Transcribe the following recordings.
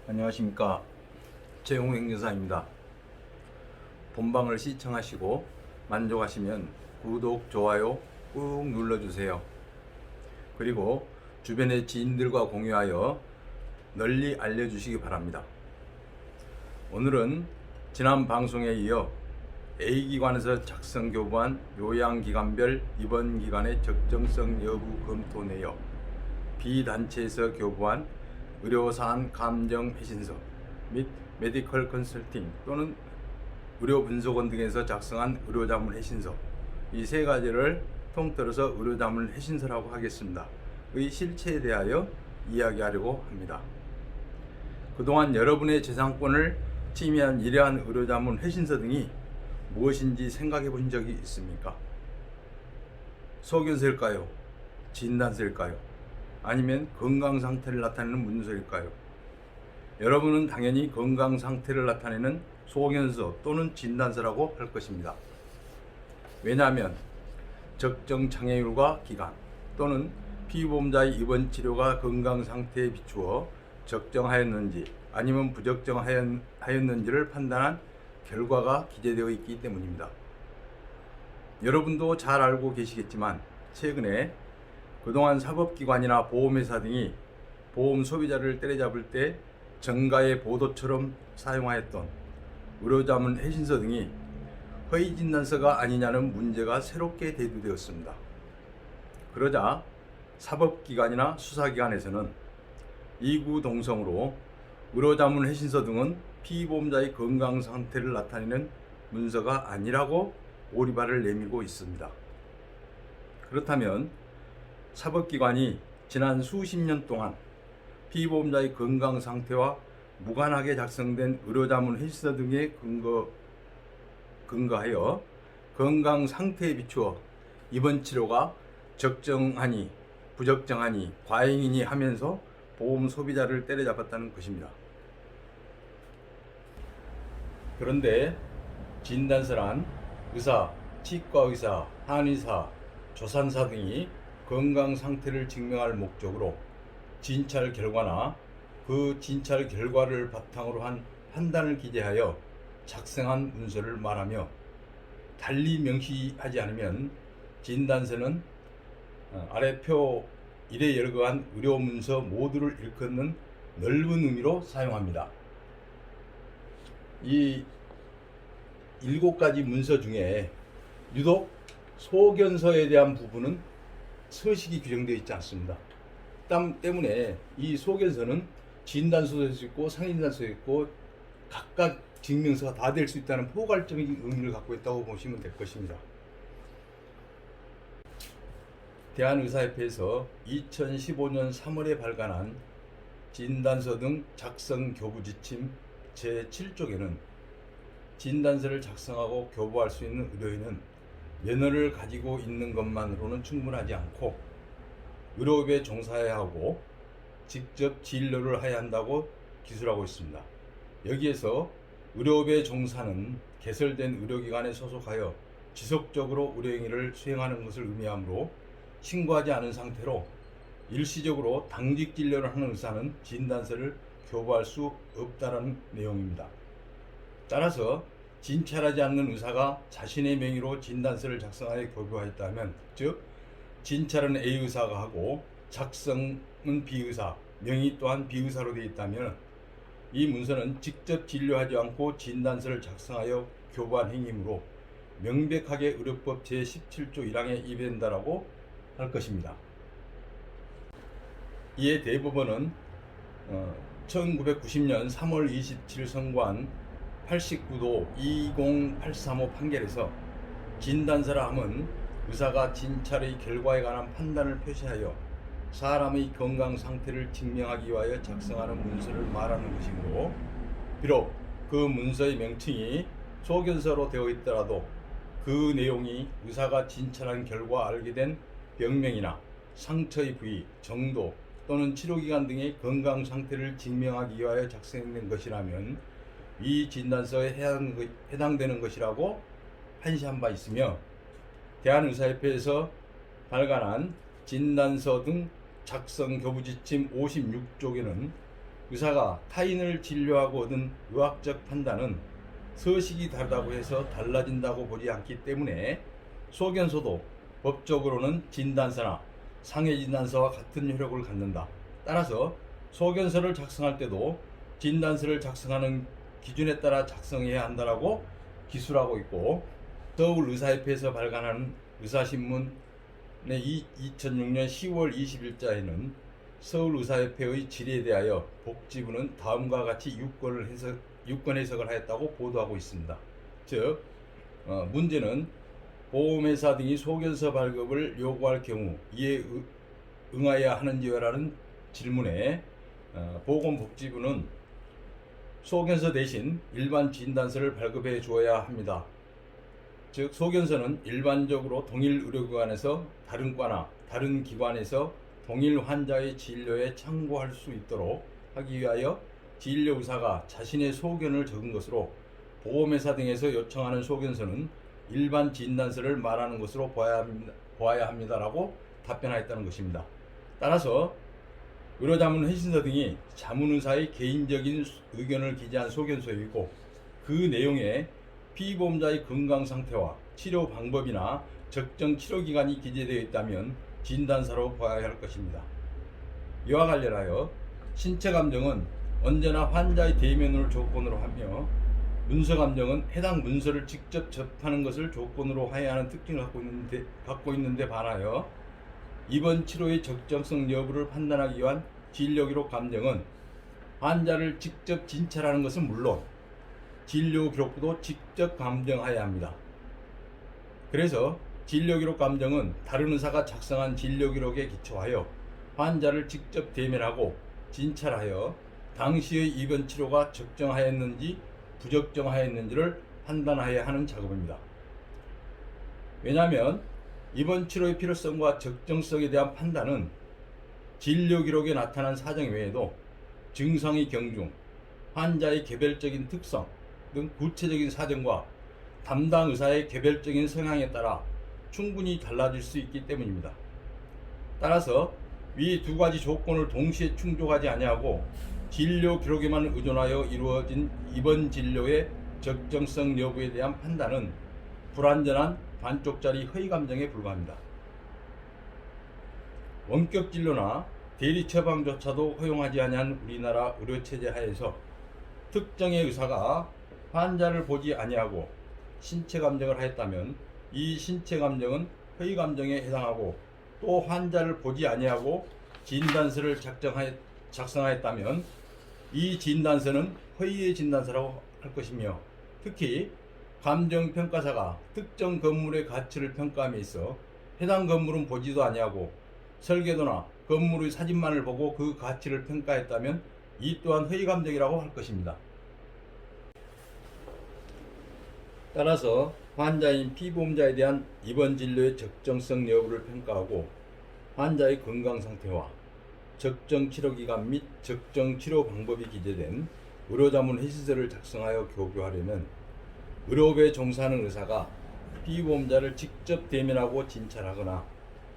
안녕하십니까. 최용행여사입니다. 본방을 시청하시고 만족하시면 구독, 좋아요 꾹 눌러주세요. 그리고 주변의 지인들과 공유하여 널리 알려주시기 바랍니다. 오늘은 지난 방송에 이어 A기관에서 작성 교부한 요양기관별 입원기간의 적정성 여부 검토 내역, B단체에서 교부한 의료사안 감정 회신서 및 메디컬 컨설팅 또는 의료분석원 등에서 작성한 의료자문 회신서, 이 세 가지를 통틀어서 의료자문 회신서라고 하겠습니다. 의 실체에 대하여 이야기하려고 합니다. 그동안 여러분의 재산권을 침해한 이러한 의료자문 회신서 등이 무엇인지 생각해 본 적이 있습니까? 소견서일까요? 진단서일까요? 아니면 건강 상태를 나타내는 문서일까요? 여러분은 당연히 건강 상태를 나타내는 소견서 또는 진단서라고 할 것입니다. 왜냐하면 적정 장애율과 기간 또는 피보험자의 입원 치료가 건강 상태에 비추어 적정하였는지 아니면 부적정하였는지를 판단한 결과가 기재되어 있기 때문입니다. 여러분도 잘 알고 계시겠지만 최근에 그동안 사법기관이나 보험회사 등이 보험 소비자를 때려잡을 때 정가의 보도처럼 사용하였던 의료자문 회신서 등이 허위진단서가 아니냐는 문제가 새롭게 대두되었습니다. 그러자 사법기관이나 수사기관에서는 이구동성으로 의료자문 회신서 등은 피보험자의 건강 상태를 나타내는 문서가 아니라고 오리발을 내밀고 있습니다. 그렇다면 사법기관이 지난 수십 년 동안 피보험자의 건강 상태와 무관하게 작성된 의료자문 회신서 등에 근거하여 건강 상태에 비추어 입원 치료가 적정하니 부적정하니 과잉이니 하면서 보험 소비자를 때려잡았다는 것입니다. 그런데 진단서란 의사, 치과의사, 한의사, 조산사 등이 건강 상태를 증명할 목적으로 진찰 결과나 그 진찰 결과를 바탕으로 한 판단을 기재하여 작성한 문서를 말하며, 달리 명시하지 않으면 진단서는 아래 표 1에 열거한 의료문서 모두를 일컫는 넓은 의미로 사용합니다. 이 7가지 문서 중에 유독 소견서에 대한 부분은 서식이 규정되어 있지 않습니다. 때문에 이 소견서는 진단서도 있고 상진단서도 있고 각각 증명서가 다 될 수 있다는 포괄적인 의미를 갖고 있다고 보시면 될 것입니다. 대한의사협회에서 2015년 3월에 발간한 진단서 등 작성 교부 지침 제7쪽에는 진단서를 작성하고 교부할 수 있는 의료인은 면허를 가지고 있는 것만으로는 충분하지 않고 의료업에 종사해야 하고 직접 진료를 해야 한다고 기술하고 있습니다. 여기에서 의료업의 종사는 개설된 의료기관에 소속하여 지속적으로 의료행위를 수행하는 것을 의미하므로 신고하지 않은 상태로 일시적으로 당직 진료를 하는 의사는 진단서를 교부할 수 없다는 내용입니다. 따라서 진찰하지 않는 의사가 자신의 명의로 진단서를 작성하여 교부하였다면, 즉 진찰은 A의사가 하고 작성은 B의사, 명의 또한 B의사로 되어 있다면 이 문서는 직접 진료하지 않고 진단서를 작성하여 교부한 행위이므로 명백하게 의료법 제17조 1항에 위배된다라고 할 것입니다. 이에 대법원은 1990년 3월 27일 선고한 89도 20835 판결에서 진단서라 함은 의사가 진찰의 결과에 관한 판단을 표시하여 사람의 건강 상태를 증명하기 위하여 작성하는 문서를 말하는 것이므로, 비록 그 문서의 명칭이 소견서로 되어 있더라도 그 내용이 의사가 진찰한 결과 알게 된 병명이나 상처의 부위, 정도 또는 치료기간 등의 건강 상태를 증명하기 위하여 작성된 것이라면 이 진단서에 해당되는 것이라고 판시한 바 있으며, 대한의사협회에서 발간한 진단서 등 작성 교부 지침 56쪽에는 의사가 타인을 진료하고 얻은 의학적 판단은 서식이 다르다고 해서 달라진다고 보지 않기 때문에 소견서도 법적으로는 진단서나 상해진단서와 같은 효력을 갖는다. 따라서 소견서를 작성할 때도 진단서를 작성하는 기준에 따라 작성해야 한다라고 기술하고 있고, 서울의사협회에서 발간하는 의사신문의 2006년 10월 20일자에는 서울의사협회의 질의에 대하여 복지부는 다음과 같이 유권 해석을 하였다고 보도하고 있습니다. 즉, 문제는 보험회사 등이 소견서 발급을 요구할 경우 이에 응하여야 하는지요라는 질문에 보건복지부는 소견서 대신 일반 진단서를 발급해 주어야 합니다. 즉, 소견서는 일반적으로 동일 의료기관에서 다른 과나 다른 기관에서 동일 환자의 진료에 참고할 수 있도록 하기 위하여 진료의사가 자신의 소견을 적은 것으로, 보험회사 등에서 요청하는 소견서는 일반 진단서를 말하는 것으로 보아야 합니다라고 답변하였다는 것입니다. 따라서 의료자문 회신서 등이 자문의사의 개인적인 의견을 기재한 소견서이고, 그 내용에 피보험자의 건강 상태와 치료 방법이나 적정 치료 기간이 기재되어 있다면 진단서로 보아야 할 것입니다. 이와 관련하여 신체 감정은 언제나 환자의 대면을 조건으로 하며, 문서 감정은 해당 문서를 직접 접하는 것을 조건으로 해야 하는 특징을 갖고 있는데 반하여, 입원 치료의 적정성 여부를 판단하기 위한 진료기록 감정은 환자를 직접 진찰하는 것은 물론 진료 기록부도 직접 감정해야 합니다. 그래서 진료기록 감정은 다른 의사가 작성한 진료기록에 기초하여 환자를 직접 대면하고 진찰하여 당시의 입원 치료가 적정하였는지 부적정하였는지를 판단해야 하는 작업입니다. 왜냐하면 입원 치료의 필요성과 적정성에 대한 판단은 진료 기록에 나타난 사정 외에도 증상의 경중, 환자의 개별적인 특성 등 구체적인 사정과 담당 의사의 개별적인 성향에 따라 충분히 달라질 수 있기 때문입니다. 따라서 위 두 가지 조건을 동시에 충족하지 아니하고 진료 기록에만 의존하여 이루어진 입원 진료의 적정성 여부에 대한 판단은 불완전한 반쪽짜리 허위 감정에 불과합니다. 원격 진료나 대리 처방조차도 허용하지 아니한 우리나라 의료체제 하에서 특정의 의사가 환자를 보지 아니하고 신체 감정을 하였다면 이 신체 감정은 허위 감정에 해당하고, 또 환자를 보지 아니하고 진단서를 작성하였다면 이 진단서는 허위의 진단서라고 할 것이며, 특히 감정평가사가 특정 건물의 가치를 평가함에 있어 해당 건물은 보지도 아니하고 설계도나 건물의 사진만을 보고 그 가치를 평가했다면 이 또한 허위 감정이라고 할 것입니다. 따라서 환자인 피보험자에 대한 입원 진료의 적정성 여부를 평가하고 환자의 건강 상태와 적정 치료 기간 및 적정 치료 방법이 기재된 의료자문 회신서를 작성하여 교부하려면 의료업에 종사하는 의사가 피보험자를 직접 대면하고 진찰하거나,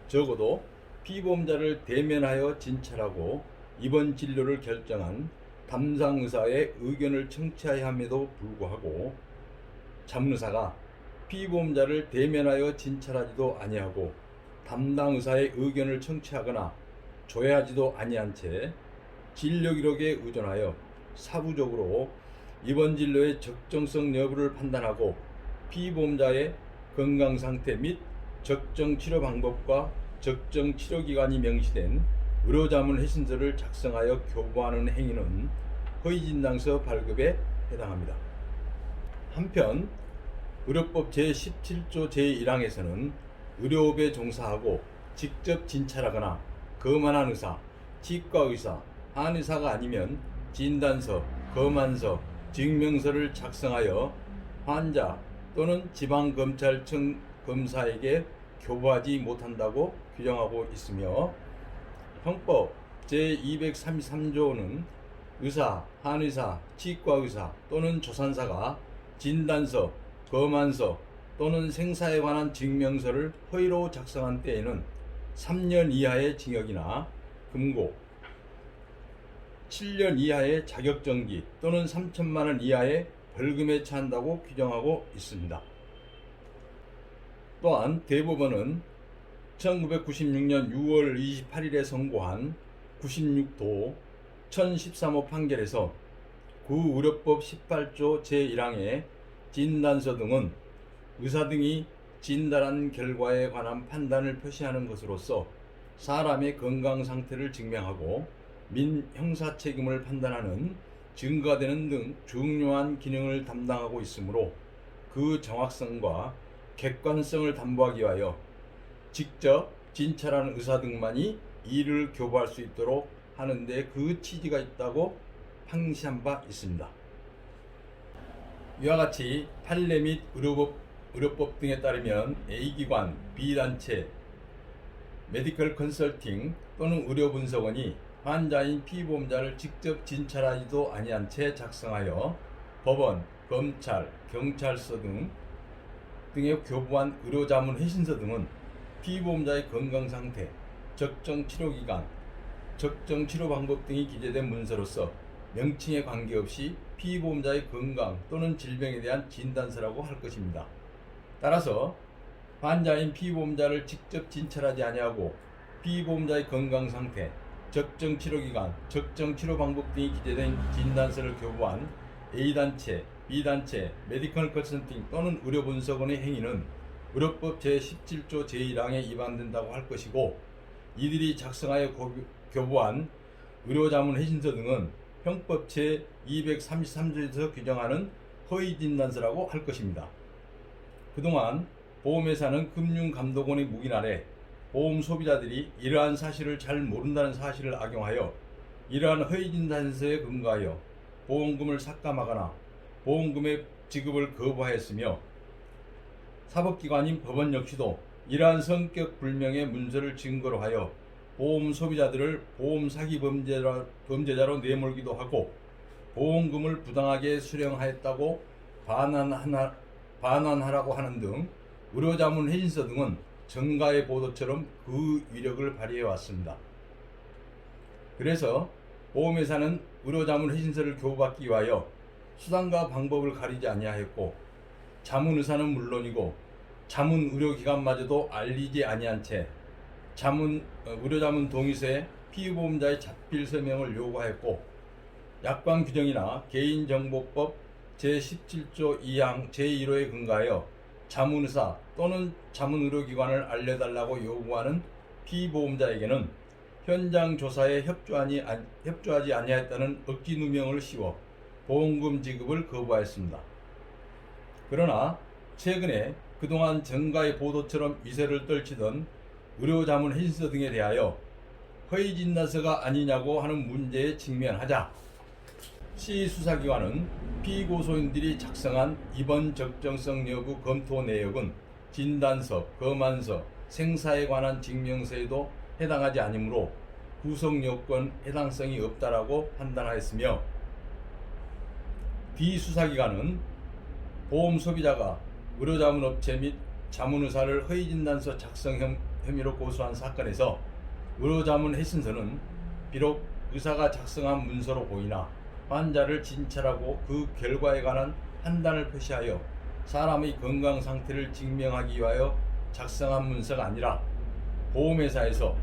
적어도 피보험자를 대면하여 진찰하고 입원 진료를 결정한 담당 의사의 의견을 청취해야 함에도 불구하고, 자문의사가 피보험자를 대면하여 진찰하지도 아니하고 담당 의사의 의견을 청취하거나 조회하지도 아니한 채 진료 기록에 의존하여 사부적으로 입원 진료의 적정성 여부를 판단하고 피보험자의 건강 상태 및 적정 치료 방법과 적정 치료 기간이 명시된 의료자문 회신서를 작성하여 교부하는 행위는 허위진단서 발급에 해당합니다. 한편 의료법 제17조 제1항에서는 의료업에 종사하고 직접 진찰하거나 검안한 의사, 치과의사, 한의사가 아니면 진단서, 검안서, 증명서를 작성하여 환자 또는 지방검찰청 검사에게 교부하지 못한다고 규정하고 있으며, 형법 제233조는 의사, 한의사, 치과의사 또는 조산사가 진단서, 검안서 또는 생사에 관한 증명서를 허위로 작성한 때에는 3년 이하의 징역이나 금고, 7년 이하의 자격정지 또는 3천만 원 이하의 벌금에 처한다고 규정하고 있습니다. 또한 대법원은 1996년 6월 28일에 선고한 96도 1013호 판결에서 구의료법 18조 제1항의 진단서 등은 의사 등이 진단한 결과에 관한 판단을 표시하는 것으로서 사람의 건강 상태를 증명하고 민 형사 책임을 판단하는 증거되는 등 중요한 기능을 담당하고 있으므로 그 정확성과 객관성을 담보하기 위하여 직접 진찰하는 의사 등만이 이를 교부할 수 있도록 하는데 그 취지가 있다고 항시한 바 있습니다. 이와 같이 판례 및 의료법 등에 따르면 A기관, B단체, 메디컬 컨설팅 또는 의료분석원이 환자인 피보험자를 직접 진찰하지도 아니한 채 작성하여 법원, 검찰, 경찰서 등에 교부한 의료자문 회신서 등은 피보험자의 건강상태, 적정 치료기간, 적정 치료 방법 등이 기재된 문서로서 명칭에 관계없이 피보험자의 건강 또는 질병에 대한 진단서라고 할 것입니다. 따라서 환자인 피보험자를 직접 진찰하지 아니하고 피보험자의 건강상태, 적정 치료기간, 적정 치료 방법 등이 기재된 진단서를 교부한 A단체, B단체, 메디컬 컨설팅 또는 의료분석원의 행위는 의료법 제17조 제1항에 위반된다고 할 것이고, 이들이 작성하여 교부한 의료자문 회신서 등은 형법 제233조에서 규정하는 허위진단서라고 할 것입니다. 그동안 보험회사는 금융감독원의 묵인 아래 보험 소비자들이 이러한 사실을 잘 모른다는 사실을 악용하여 이러한 허위진단서에 근거하여 보험금을 삭감하거나 보험금의 지급을 거부하였으며, 사법기관인 법원 역시도 이러한 성격 불명의 문서를 증거로 하여 보험 소비자들을 보험 사기 범죄자로 내몰기도 하고 보험금을 부당하게 수령하였다고 반환하라고 하는 등 의료자문 회신서 등은 정가의 보도처럼 그 위력을 발휘해 왔습니다. 그래서 보험회사는 의료자문 회신서를 교부받기 위하여 수단과 방법을 가리지 아니하였고, 자문의사는 물론이고 자문 의료기관마저도 알리지 아니한 채 의료자문 동의서에 피보험자의 자필 서명을 요구하였고, 약관 규정이나 개인정보법 제17조 2항 제1호에 근거하여 자문의사 또는 자문의료기관을 알려달라고 요구하는 피보험자에게는 현장 조사에 협조하지 아니하였다는 억지 누명을 씌워 보험금 지급을 거부하였습니다. 그러나 최근에 그동안 정가의 보도처럼 위세를 떨치던 의료자문 회신서 등에 대하여 허위진단서가 아니냐고 하는 문제에 직면하자 시수사기관은 피고소인들이 작성한 입원 적정성 여부 검토 내역은 진단서, 검안서, 생사에 관한 증명서에도 해당하지 않으므로 구속요건 해당성이 없다라고 판단하였으며, D수사기관은 보험 소비자가 의료자문업체 및 자문의사를 허위진단서 작성 혐의로 고소한 사건에서 의료자문 회신서는 비록 의사가 작성한 문서로 보이나 환자를 진찰하고 그 결과에 관한 판단을 표시하여 사람의 건강 상태를 증명하기 위하여 작성한 문서가 아니라 보험회사에서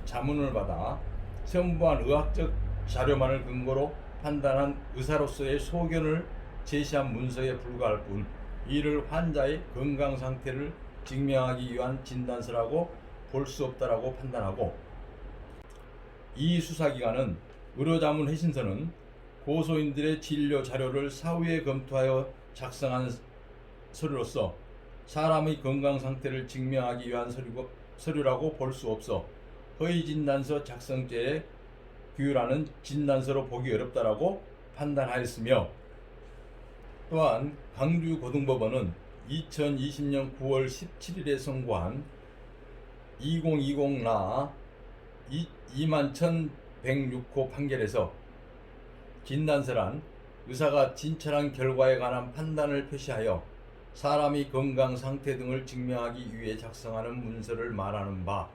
자문을 받아 첨부한 의학적 자료만을 근거로 판단한 의사로서의 소견을 제시한 문서에 불과할 뿐 이를 환자의 건강 상태를 증명하기 위한 진단서라고 볼 수 없다라고 판단하고, 이 수사기관은 의료자문 회신서는 고소인들의 진료 자료를 사후에 검토하여 작성한 서류로서 사람의 건강 상태를 증명하기 위한 서류라고 볼 수 없어 허위진단서 작성죄에 규율하는 진단서로 보기 어렵다라고 판단하였으며, 또한 광주고등법원은 2020년 9월 17일에 선고한 2020나 21,106호 판결에서 진단서란 의사가 진찰한 결과에 관한 판단을 표시하여 사람의 건강 상태 등을 증명하기 위해 작성하는 문서를 말하는 바,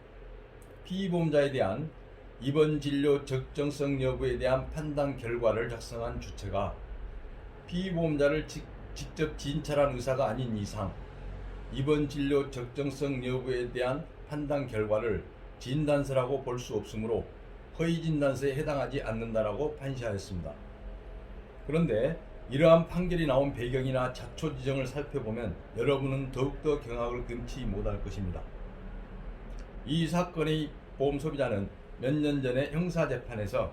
피보험자에 대한 입원 진료 적정성 여부에 대한 판단 결과를 작성한 주체가 피보험자를 직접 진찰한 의사가 아닌 이상 입원 진료 적정성 여부에 대한 판단 결과를 진단서라고 볼 수 없으므로 허위 진단서에 해당하지 않는다라고 판시하였습니다. 그런데 이러한 판결이 나온 배경이나 자초 지정을 살펴보면 여러분은 더욱더 경악을 금치 못할 것입니다. 이 사건의 보험 소비자는 몇 년 전에 형사재판에서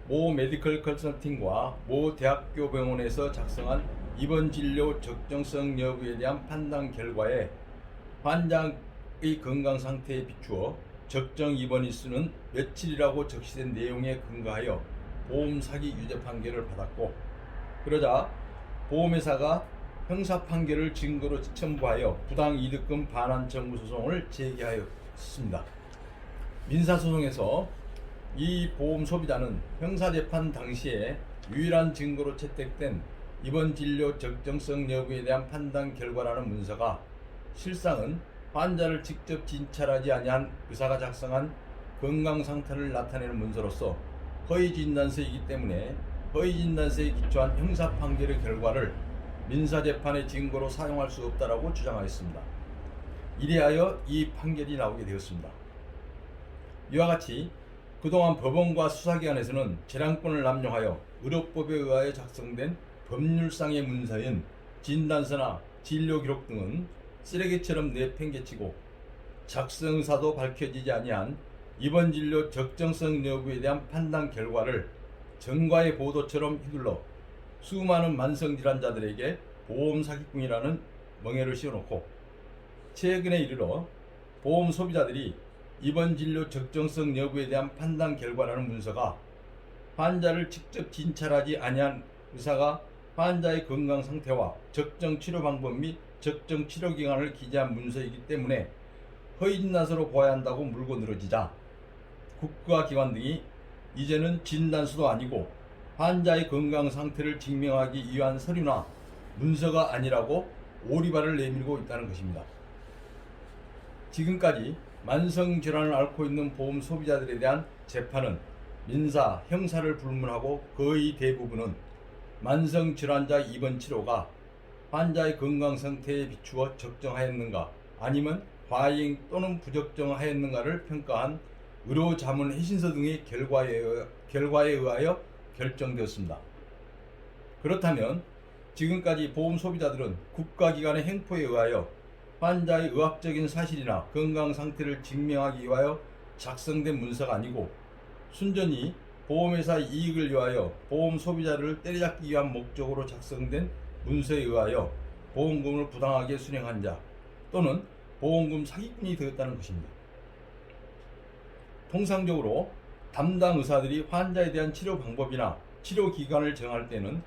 모 메디컬 컨설팅과 모 대학교 병원에서 작성한 입원 진료 적정성 여부에 대한 판단 결과에 환자의 건강 상태에 비추어 적정 입원 일수는 며칠이라고 적시된 내용에 근거하여 보험 사기 유죄 판결을 받았고, 그러자 보험회사가 형사 판결을 증거로 첨부하여 부당 이득금 반환 청구 소송을 제기하였습니다. 민사소송에서 이 보험 소비자는 형사재판 당시에 유일한 증거로 채택된 입원 진료 적정성 여부에 대한 판단 결과라는 문서가 실상은 환자를 직접 진찰하지 아니한 의사가 작성한 건강 상태를 나타내는 문서로서 허위 진단서이기 때문에 허위 진단서에 기초한 형사 판결의 결과를 민사재판의 증거로 사용할 수 없다라고 주장하였습니다. 이래하여 이 판결이 나오게 되었습니다. 이와 같이 그동안 법원과 수사기관에서는 재량권을 남용하여 의료법에 의하여 작성된 법률상의 문서인 진단서나 진료기록 등은 쓰레기처럼 내팽개치고 작성의사도 밝혀지지 아니한 입원 진료 적정성 여부에 대한 판단 결과를 전과의 보도처럼 휘둘러 수많은 만성질환자들에게 보험 사기꾼이라는 멍해를 씌워놓고 최근에 이르러 보험 소비자들이 입원 진료 적정성 여부에 대한 판단 결과라는 문서가 환자를 직접 진찰하지 아니한 의사가 환자의 건강 상태와 적정 치료 방법 및 적정 치료 기간을 기재한 문서이기 때문에 허위 진단서로 보아야 한다고 물고 늘어지자 국가기관 등이 이제는 진단서도 아니고 환자의 건강 상태를 증명하기 위한 서류나 문서가 아니라고 오리발을 내밀고 있다는 것입니다. 지금까지 만성질환을 앓고 있는 보험 소비자들에 대한 재판은 민사, 형사를 불문하고 거의 대부분은 만성질환자 입원 치료가 환자의 건강 상태에 비추어 적정하였는가 아니면 과잉 또는 부적정하였는가를 평가한 의료자문 해신서 등의 결과에 의하여 결정되었습니다. 그렇다면 지금까지 보험 소비자들은 국가기관의 행포에 의하여 환자의 의학적인 사실이나 건강 상태를 증명하기 위하여 작성된 문서가 아니고 순전히 보험회사의 이익을 위하여 보험 소비자를 때려잡기 위한 목적으로 작성된 문서에 의하여 보험금을 부당하게 수령한 자 또는 보험금 사기꾼이 되었다는 것입니다. 통상적으로 담당 의사들이 환자에 대한 치료 방법이나 치료 기간을 정할 때는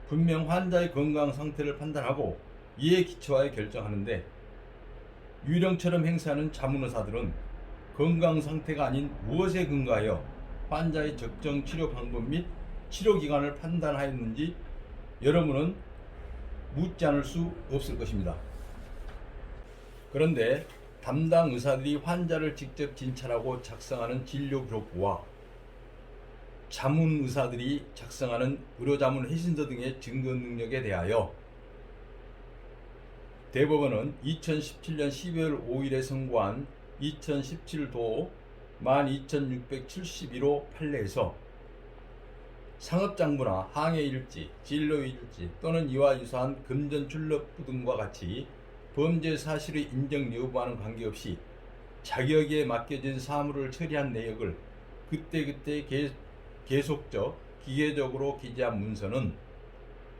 분명 환자의 건강 상태를 판단하고 이에 기초하여 결정하는데, 유령처럼 행세하는 자문의사들은 건강 상태가 아닌 무엇에 근거하여 환자의 적정 치료 방법 및 치료 기간을 판단하였는지 여러분은 묻지 않을 수 없을 것입니다. 그런데 담당 의사들이 환자를 직접 진찰하고 작성하는 진료기록부와 자문 의사들이 작성하는 의료자문 해신서 등의 증거 능력에 대하여 대법원은 2017년 12월 5일에 선고한 2017도 12671호 판례에서 상업장부나 항해일지, 진료일지 또는 이와 유사한 금전출납부 등과 같이 범죄 사실의 인정 여부와는 관계없이 자격에 맡겨진 사무를 처리한 내역을 그때그때 계속적, 기계적으로 기재한 문서는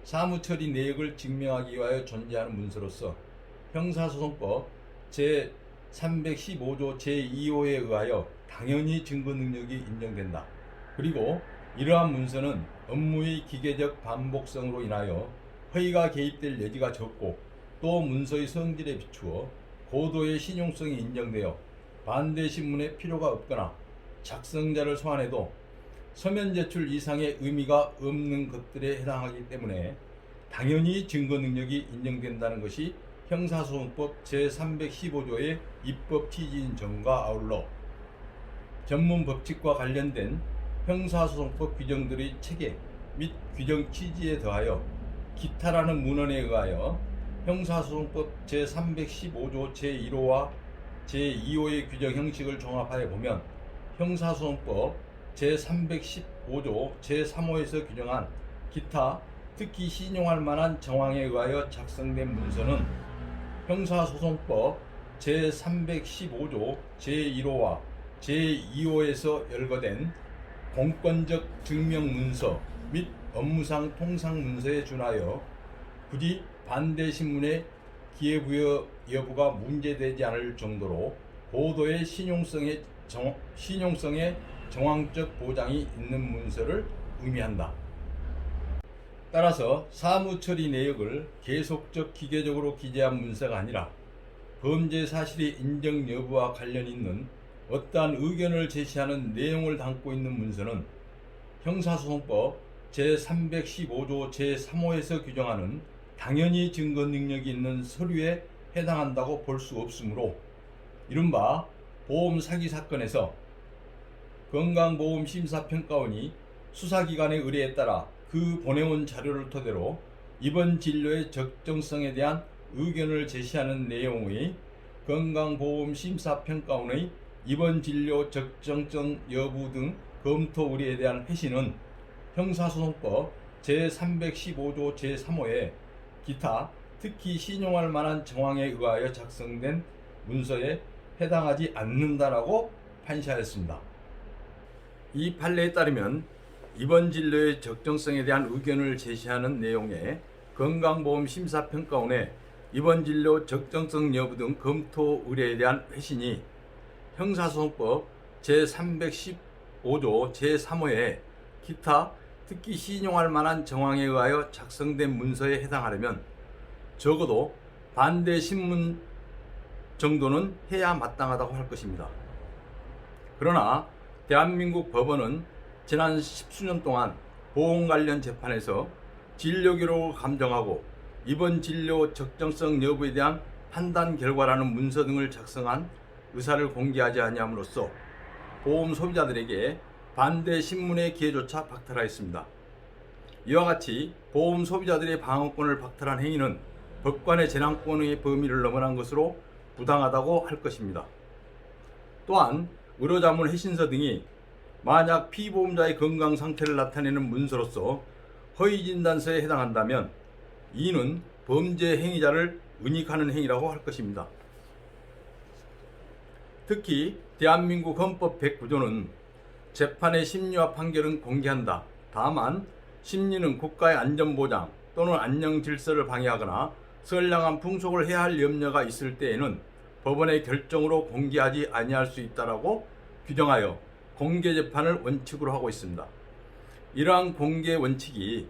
사무처리 내역을 증명하기 위하여 존재하는 문서로서 형사소송법 제315조 제2호에 의하여 당연히 증거 능력이 인정된다. 그리고 이러한 문서는 업무의 기계적 반복성으로 인하여 허위가 개입될 여지가 적고 또 문서의 성질에 비추어 고도의 신용성이 인정되어 반대 신문의 필요가 없거나 작성자를 소환해도 서면 제출 이상의 의미가 없는 것들에 해당하기 때문에 당연히 증거 능력이 인정된다는 것이 형사소송법 제315조의 입법 취지인 점과 아울러 전문 법칙과 관련된 형사소송법 규정들의 체계 및 규정 취지에 더하여 기타라는 문헌에 의하여 형사소송법 제315조 제1호와 제2호의 규정 형식을 종합하여 보면 형사소송법 제315조 제3호에서 규정한 기타 특히 신용할 만한 정황에 의하여 작성된 문서는 형사소송법 제315조 제1호와 제2호에서 열거된 공권적 증명문서 및 업무상 통상문서에 준하여 굳이 반대신문의 기회부여 여부가 문제되지 않을 정도로 고도의 신용성의 정황적 보장이 있는 문서를 의미한다. 따라서 사무처리 내역을 계속적 기계적으로 기재한 문서가 아니라 범죄 사실의 인정 여부와 관련 있는 어떠한 의견을 제시하는 내용을 담고 있는 문서는 형사소송법 제315조 제3호에서 규정하는 당연히 증거 능력이 있는 서류에 해당한다고 볼 수 없으므로 이른바 보험 사기 사건에서 건강보험심사평가원이 수사기관의 의뢰에 따라 그 보내온 자료를 토대로 이번 진료의 적정성에 대한 의견을 제시하는 내용의 건강보험심사평가원의 이번 진료 적정성 여부 등 검토 의뢰에 대한 회신은 형사소송법 제315조 제3호에 기타 특히 신용할 만한 정황에 의하여 작성된 문서에 해당하지 않는다라고 판시하였습니다. 이 판례에 따르면 이번 진료의 적정성에 대한 의견을 제시하는 내용의 건강보험심사평가원의 이번 진료 적정성 여부 등 검토 의뢰에 대한 회신이 형사소송법 제315조 제3호의 기타 특히 신용할 만한 정황에 의하여 작성된 문서에 해당하려면 적어도 반대 신문 정도는 해야 마땅하다고 할 것입니다. 그러나 대한민국 법원은 지난 10수년 동안 보험 관련 재판에서 진료 기록을 감정하고 이번 진료 적정성 여부에 대한 판단 결과라는 문서 등을 작성한 의사를 공개하지 아니함으로써 보험 소비자들에게 반대 신문의 기회조차 박탈하였습니다. 이와 같이 보험 소비자들의 방어권을 박탈한 행위는 법관의 재량권의 범위를 넘어난 것으로 부당하다고 할 것입니다. 또한 의료자문 해신서 등이 만약 피보험자의 건강 상태를 나타내는 문서로서 허위진단서에 해당한다면 이는 범죄 행위자를 은닉하는 행위라고 할 것입니다. 특히 대한민국 헌법 109조는 재판의 심리와 판결은 공개한다. 다만 심리는 국가의 안전보장 또는 안녕질서를 방해하거나 선량한 풍속을 해할 염려가 있을 때에는 법원의 결정으로 공개하지 아니할 수 있다라고 규정하여 공개재판을 원칙으로 하고 있습니다. 이러한 공개 원칙이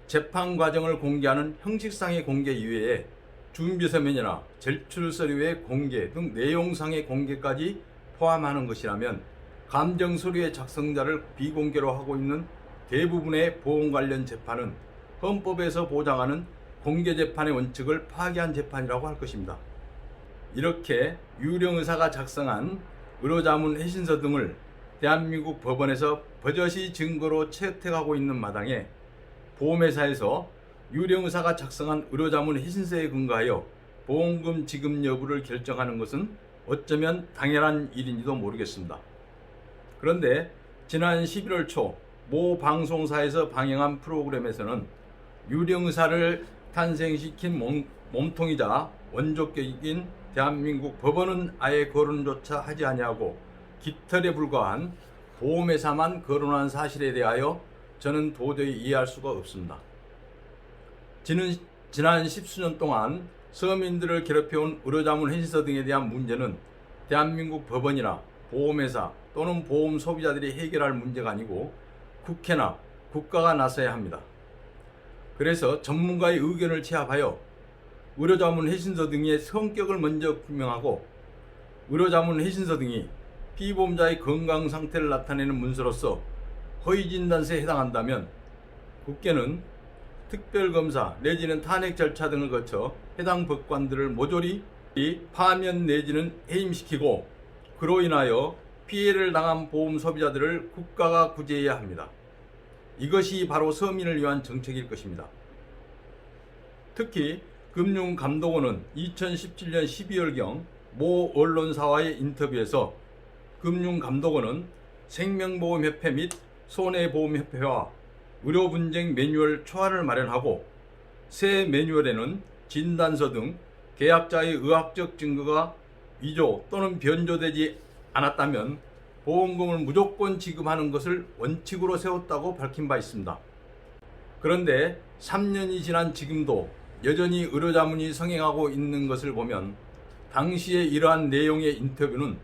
재판 과정을 공개하는 형식상의 공개 이외에 준비서면이나 제출 서류의 공개 등 내용상의 공개까지 포함하는 것이라면 감정 서류의 작성자를 비공개로 하고 있는 대부분의 보험 관련 재판은 헌법에서 보장하는 공개 재판의 원칙을 파기한 재판이라고 할 것입니다. 이렇게 유령 의사가 작성한 의료자문 해신서 등을 대한민국 법원에서 버젓이 증거로 채택하고 있는 마당에 보험회사에서 유령 의사가 작성한 의료자문 해신서에 근거하여 보험금 지급 여부를 결정하는 것은 어쩌면 당연한 일인지도 모르겠습니다. 그런데 지난 11월 초 모 방송사에서 방영한 프로그램에서는 유령 의사를 탄생시킨 몸통이자 원조격인 대한민국 법원은 아예 거론조차 하지 아니하고 깃털에 불과한 보험회사만 거론한 사실에 대하여 저는 도저히 이해할 수가 없습니다. 지난 10수년 동안 서민들을 괴롭혀온 의료자문 해신서 등에 대한 문제는 대한민국 법원이나 보험회사 또는 보험 소비자들이 해결할 문제가 아니고 국회나 국가가 나서야 합니다. 그래서 전문가의 의견을 취합하여 의료자문 해신서 등의 성격을 먼저 규명하고 의료자문 해신서 등이 피보험자의 건강 상태를 나타내는 문서로서 허위진단서에 해당한다면 국회는 특별검사 내지는 탄핵 절차 등을 거쳐 해당 법관들을 모조리 파면 내지는 해임시키고 그로 인하여 피해를 당한 보험 소비자들을 국가가 구제해야 합니다. 이것이 바로 서민을 위한 정책일 것입니다. 특히 금융감독원은 2017년 12월경 모 언론사와의 인터뷰에서 금융감독원은 생명보험협회 및 손해보험협회와 의료분쟁 매뉴얼 초안을 마련하고 새 매뉴얼에는 진단서 등 계약자의 의학적 증거가 위조 또는 변조되지 않았다면 보험금을 무조건 지급하는 것을 원칙으로 세웠다고 밝힌 바 있습니다. 그런데 3년이 지난 지금도 여전히 의료자문이 성행하고 있는 것을 보면 당시의 이러한 내용의 인터뷰는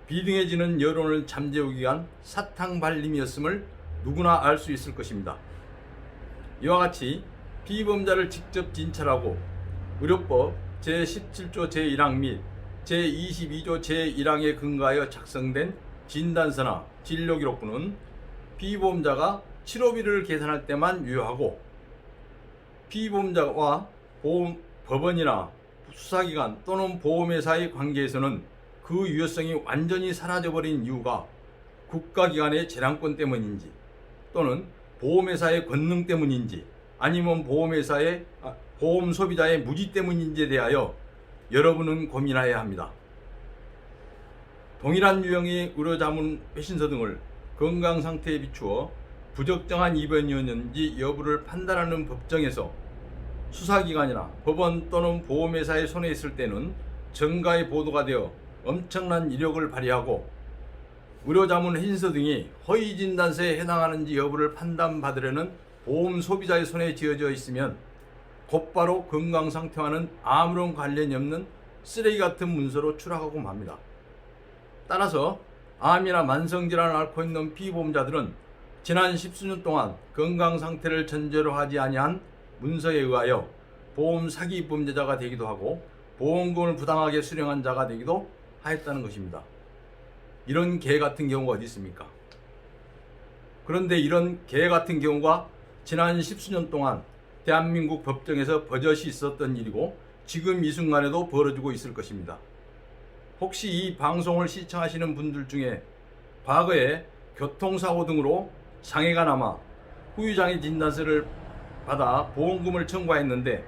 비등해지는 여론을 잠재우기 위한 사탕 발림이었음을 누구나 알 수 있을 것입니다. 이와 같이 피보험자를 직접 진찰하고 의료법 제17조 제1항 및 제22조 제1항에 근거하여 작성된 진단서나 진료기록부는 피보험자가 치료비를 계산할 때만 유효하고 피보험자와 법원이나 수사기관 또는 보험회사의 관계에서는 그 유효성이 완전히 사라져버린 이유가 국가기관의 재량권 때문인지 또는 보험회사의 권능 때문인지 아니면 보험 소비자의 무지 때문인지에 대하여 여러분은 고민해야 합니다. 동일한 유형의 의료자문 회신서 등을 건강상태에 비추어 부적정한 입원이었는지 여부를 판단하는 법정에서 수사기관이나 법원 또는 보험회사의 손에 있을 때는 정가에 보도가 되어 엄청난 이력을 발휘하고 의료자문 회신서 등이 허위진단서에 해당하는지 여부를 판단받으려는 보험 소비자의 손에 쥐어져 있으면 곧바로 건강상태와는 아무런 관련이 없는 쓰레기 같은 문서로 추락하고 맙니다. 따라서 암이나 만성질환을 앓고 있는 피보험자들은 지난 10수년 동안 건강상태를 전제로 하지 아니한 문서에 의하여 보험 사기 범죄자가 되기도 하고 보험금을 부당하게 수령한 자가 되기도 하였다는 것입니다. 이런 개 같은 경우가 어디 있습니까? 그런데 이런 개 같은 경우가 지난 10수년 동안 대한민국 법정에서 버젓이 있었던 일이고 지금 이 순간에도 벌어지고 있을 것입니다. 혹시 이 방송을 시청하시는 분들 중에 과거에 교통사고 등으로 장애가 남아 후유장애 진단서를 받아 보험금을 청구했는데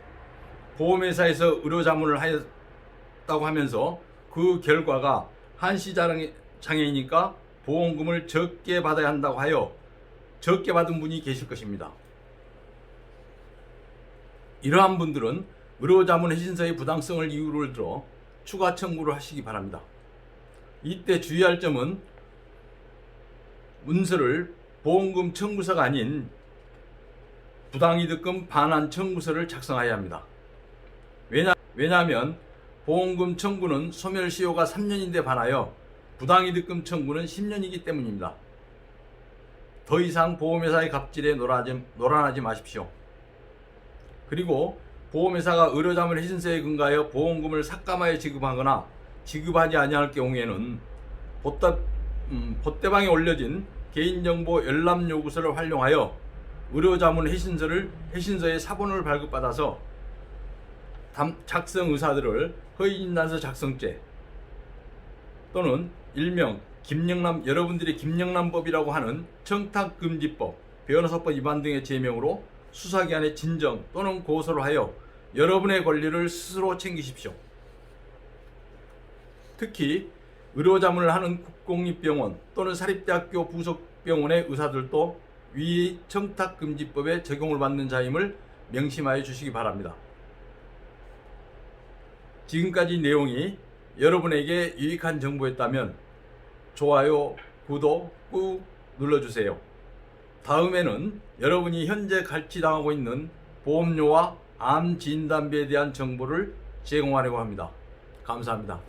보험회사에서 의료자문을 하였다고 하면서 그 결과가 한시장애이니까 보험금을 적게 받아야 한다고 하여 적게 받은 분이 계실 것입니다. 이러한 분들은 의료자문 회신서의 부당성을 이유로 들어 추가 청구를 하시기 바랍니다. 이때 주의할 점은 문서를 보험금 청구서가 아닌 부당이득금 반환 청구서를 작성해야 합니다. 왜냐하면 보험금 청구는 소멸시효가 3년인데 반하여 부당이득금 청구는 10년이기 때문입니다. 더 이상 보험회사의 갑질에 놀아나지 마십시오. 그리고 보험회사가 의료자문 회신서에 근거하여 보험금을 삭감하여 지급하거나 지급하지 아니할 경우에는 봇대방에 올려진 개인정보 열람 요구서를 활용하여 의료자문 회신서의 사본을 발급받아서 작성 의사들을 허위진단서 작성죄 또는 일명 여러분들이 김영란법이라고 하는 청탁금지법, 변호사법 위반 등의 제명으로 수사기관에 진정 또는 고소를 하여 여러분의 권리를 스스로 챙기십시오. 특히 의료자문을 하는 국공립병원 또는 사립대학교 부속병원의 의사들도 위 청탁금지법에 적용을 받는 자임을 명심하여 주시기 바랍니다. 지금까지 내용이 여러분에게 유익한 정보였다면 좋아요, 구독 꾹 눌러주세요. 다음에는 여러분이 현재 갈취당하고 있는 보험료와 암 진단비에 대한 정보를 제공하려고 합니다. 감사합니다.